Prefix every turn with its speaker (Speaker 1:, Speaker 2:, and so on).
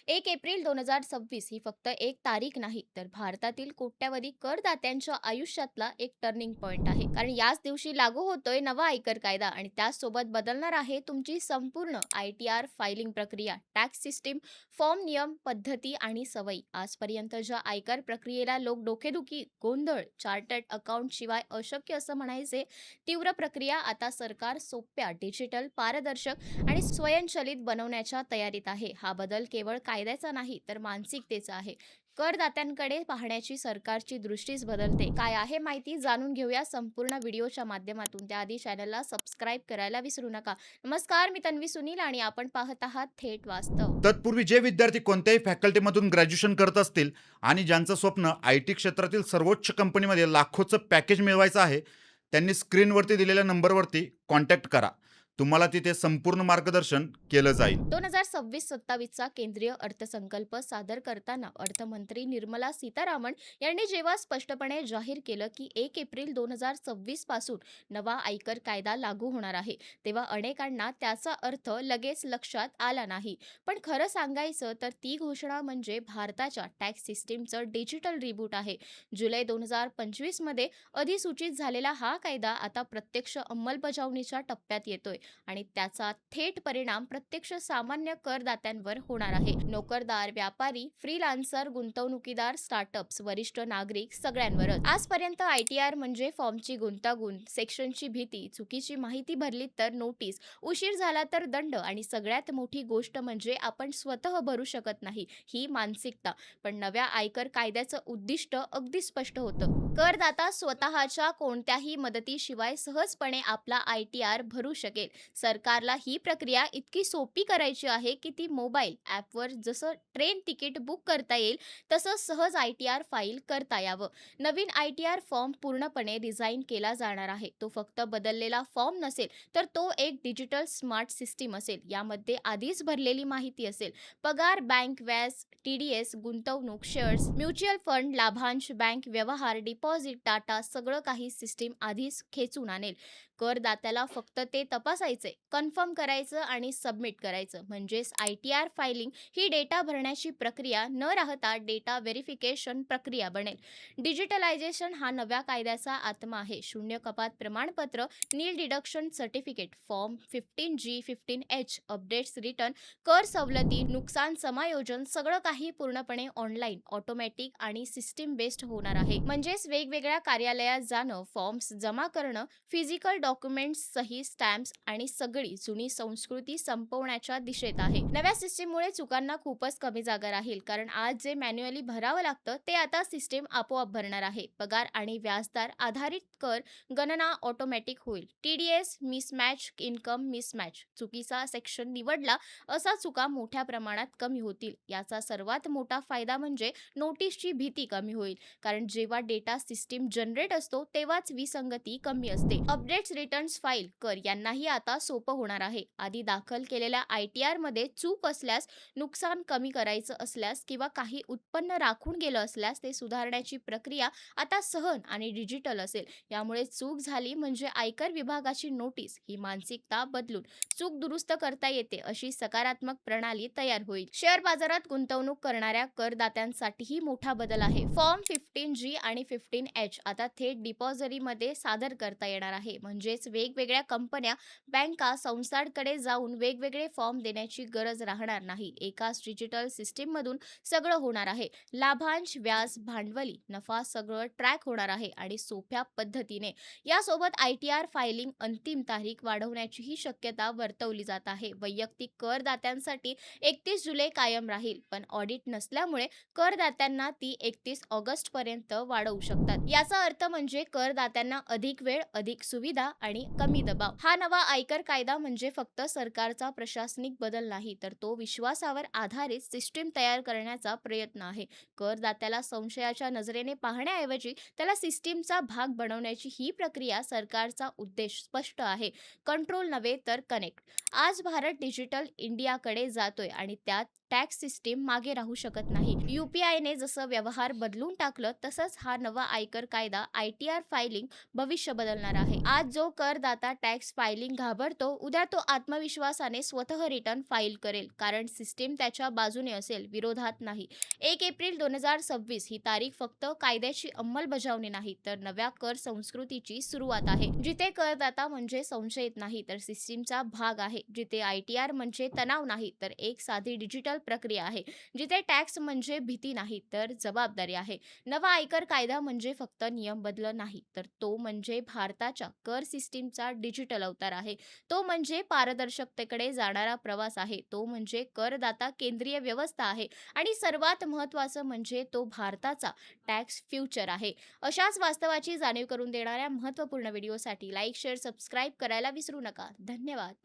Speaker 1: 1 April 2026 ही फक्त एक तारीख नाही, तर भारतातील कोट्यावधी करदात्यांच्या आयुष्यातला एक टर्निंग पॉइंट आहे. कारण याच दिवशी लागू होतोय नवा आयकर कायदा आणि त्याचसोबत बदलणार आहे तुमची संपूर्ण आय-टी-आर फायलिंग प्रक्रिया, टॅक्स सिस्टीम, फॉर्म नियम, पद्धती आणि सवयी. आजपर्यंत ज्या आयकर प्रक्रियेला लोक डोकेदुखी, गोंधळ, चार्टर्ड अकाउंट शिवाय अशक्य असं म्हणायचे, तीव्र प्रक्रिया आता सरकार सोप्या, डिजिटल, पारदर्शक आणि स्वयंचलित बनवण्याच्या तयारीत आहे. हा बदल केवळ कायद्याचा नाही, तर मानसिकतेचा आहे. करदात्यांकडे पाहण्याची सरकारची दृष्टीच बदलते. काय आहे माहिती जाणून घेऊया संपूर्ण व्हिडिओच्या माध्यमातून. त्याआधी चॅनलला सबस्क्राईब करायला विसरू नका. नमस्कार, मी तन्वी सुनील आणि आपण पाहत आहात थेट वास्तव.
Speaker 2: तत्पूर्वी जे विद्यार्थी कोणत्याही फॅकल्टीमधून ग्रॅज्युएशन करत असतील आणि ज्यांचं स्वप्न आय-टी क्षेत्रातील सर्वोच्च कंपनीमध्ये लाखोचं पॅकेज मिळवायचं आहे, त्यांनी स्क्रीनवरती दिलेल्या नंबरवरती कॉन्टॅक्ट करा. तुम्हाला तिथे संपूर्ण मार्गदर्शन केलं जाईल.
Speaker 1: 2026-27चा केंद्रीय अर्थसंकल्प सादर करताना अर्थमंत्री निर्मला सीतारामन यांनी जेव्हा स्पष्टपणे जाहीर केलं की 1 एप्रिल 2026 पासून नवा आयकर कायदा लागू होणार आहे, तेव्हा अनेकांना त्याचा अर्थ लगेच लक्षात आला नाही. पण खरं सांगायचं तर ती घोषणा म्हणजे भारताच्या टॅक्स सिस्टीमचं डिजिटल रिबूट आहे. जुलै 2025 मध्ये अधिसूचित झालेला हा कायदा आता प्रत्यक्ष अंमलबजावणीच्या टप्प्यात येतोय आणि त्याचा थेट परिणाम प्रत्यक्ष सामान्य करदात्यांवर होणार आहे. नोकरदार, व्यापारी, फ्रीलान्सर, गुंतवणुकीदार, स्टार्टअप्स, वरिष्ठ नागरिक सगळ्यांवरच. आजपर्यंत आय-टी-आर म्हणजे फॉर्मची गुंतागुंत, सेक्शनची भीती, चुकीची माहिती भरली तर नोटीस, उशीर झाला तर दंड आणि सगळ्यात मोठी गोष्ट म्हणजे आपण स्वतः भरू शकत नाही, ही मानसिकता. पण नव्या आयकर कायद्याचं उद्दिष्ट अगदी स्पष्ट होतं. करदाता स्वतःच्या कोणत्याही मदतीशिवाय सहजपणे आपला आय-टी-आर भरू शकेल. सरकारला ही प्रक्रिया इतकी सोपी करायची आहे की ती मोबाईल ॲपवर जसं ट्रेन तिकीट बुक करता येईल तसं सहज आय-टी-आर फाईल करता यावं. नवीन आय-टी-आर फॉर्म पूर्णपणे डिझाईन केला जाणार आहे. तो फक्त बदललेला फॉर्म नसेल, तर तो एक डिजिटल स्मार्ट सिस्टीम असेल. यामध्ये आधीच भरलेली माहिती असेल. पगार, बँक व्याज, टी-डी-एस, गुंतवणूक, शेअर्स, म्युच्युअल फंड, लाभांश, बँक व्यवहार, डिपॉझिट, डाटा सगळं काही सिस्टीम आधीच खेचून आणेल. करदात्याला फक्त ते तपासायचे, कन्फर्म करायचं आणि सबमिट करायचं. म्हणजेच आय-टी-आर फायलिंग ही डेटा भरण्याची प्रक्रिया न राहता डेटा व्हेरिफिकेशन प्रक्रिया बनेल. डिजिटलायझेशन हा नव्या कायद्याचा आत्मा आहे. शून्य कपात प्रमाणपत्र, nil deduction certificate, form 15G, 15H, updates return, कर सवलती, नुकसान समायोजन सगळं काही पूर्णपणे ऑनलाईन, ऑटोमॅटिक आणि सिस्टीम बेस्ड होणार आहे. म्हणजेच वेगवेगळ्या कार्यालयात जाणं, फॉर्म्स जमा करणं, फिजिकल डॉक्युमेंट्स, सही, स्टॅम्प्स आणि सगळी जुनी संस्कृती संपवण्याच्या दिशेत आहे. नव्या सिस्टीममुळे चुकांना खूपच कमी जागा राहील. कारण आज जे मॅन्युअली भरावं लागतं ते आता सिस्टीम आपोआप भरणार आहे. पगार आणि व्याजदर आधारित कर गणना ऑटोमॅटिक होईल. टी-डी-एस मिसमॅच, इन्कम मिसमॅच, चुकीचा सेक्शन निवडला असा चुका मोठ्या प्रमाणात कमी होतील. याचा सर्वात मोठा फायदा म्हणजे नोटीसची भीती कमी होईल. कारण जेव्हा डेटा सिस्टीम जनरेट असतो तेव्हाच विसंगती कमी असते. अपडेट्स, रिटर्न्स फाईल, कर यांनाही आता सोपं होणार आहे. आधी दाखल केलेल्या आय-टी-आर मध्ये चूक असल्यास, नुकसान कमी करायचं असल्यास किंवा काही उत्पन्न राखून गेलं असल्यास ते सुधारण्याची प्रक्रिया आता सहन आणि डिजिटल असेल. यामुळे चूक झाली म्हणजे आयकर विभागाची नोटीस ही मानसिकता बदलून चूक दुरुस्त करता येते अशी सकारात्मक प्रणाली तयार होईल. शेअर बाजारात गुंतवणूक करणाऱ्या करदात्यांसाठीही मोठा बदल आहे. फॉर्म 15G आणि 15H आता थेट डिपॉझिटरीमध्ये सादर करता येणार आहे. म्हणजेच वेगवेगळ्या कंपन्या, बँका, संस्थांकडे जाऊन वेगवेगळे फॉर्म देण्याची गरज राहणार नाही. एकाच डिजिटल सिस्टीम मधून सगळं होणार आहे. लाभांश, व्याज, भांडवली, नफा सगळं ट्रॅक होणार आहे आणि सोप्या पद्धतीने. यासोबत आय-टी-आर फायलिंग अंतिम तारीख वाढवण्याचीही शक्यता वर्तवली जात आहे. वैयक्तिक करदात्यांसाठी 31 जुलै कायम राहील, पण ऑडिट नसल्यामुळे करदात्यांना ती 31 ऑगस्ट पर्यंत वाढवू शकतात. याचा अर्थ म्हणजे करदात्यांना अधिक वेळ, अधिक सुविधा आणि कमी दबाव. हा नवा आयकर कायदा म्हणजे फक्त सरकारचा प्रशासनिक बदल नाही, तर तो विश्वासावर आधारित सिस्टीम तयार करण्याचा प्रयत्न आहे. करदात्याला संशयाच्या नजरेने पाहण्याऐवजी त्याला सिस्टीमचा भाग बनवण्याची ही प्रक्रिया सरकारचा उद्देश स्पष्ट आहे. कंट्रोल नव्हे तर कनेक्ट. आज भारत डिजिटल इंडियाकडे जातोय आणि त्यात टॅक्स सिस्टीम मागे राहू शकत नाही. UPIने जसं व्यवहार बदलून टाकलं तसंच हा नवा आयकर कायदा ITR फायलिंग भविष्य बदलणार आहे. आज जो करदाता टॅक्स फायलिंग घाबरतो, उद्या तो आत्मविश्वासाने स्वतः रिटर्न फाईल करेल, कारण सिस्टीम त्याच्या बाजूने असेल, विरोधात नाही. 1 एप्रिल 2026 ही तारीख फक्त कायद्याची अंमलबजावणी नाही, तर नव्या कर संस्कृतीची सुरुवात आहे. जिथे करदाता म्हणजे संशयित नाही, तर सिस्टीमचा भाग आहे. जिथे ITR म्हणजे तणाव नाही, तर एक साधी डिजिटल प्रक्रिया आहे. जिथे टॅक्स म्हणजे भीती नाही, तर जबाबदारी आहे. नवा आयकर कायदा म्हणजे फक्त नियम बदल नाही, तर तो म्हणजे भारताच्या कर सिस्टीमचा डिजिटल अवतार आहे. तो म्हणजे पारदर्शकतेकडे जाणारा प्रवास आहे. तो म्हणजे करदाता केंद्रीय व्यवस्था आहे आणि सर्वात महत्त्वाचं म्हणजे तो भारताचा टॅक्स फ्युचर आहे. अशाच वास्तवाची जाणीव करून देणाऱ्या महत्त्वपूर्ण व्हिडिओसाठी लाईक, शेअर, सबस्क्राईब करायला विसरू नका. धन्यवाद.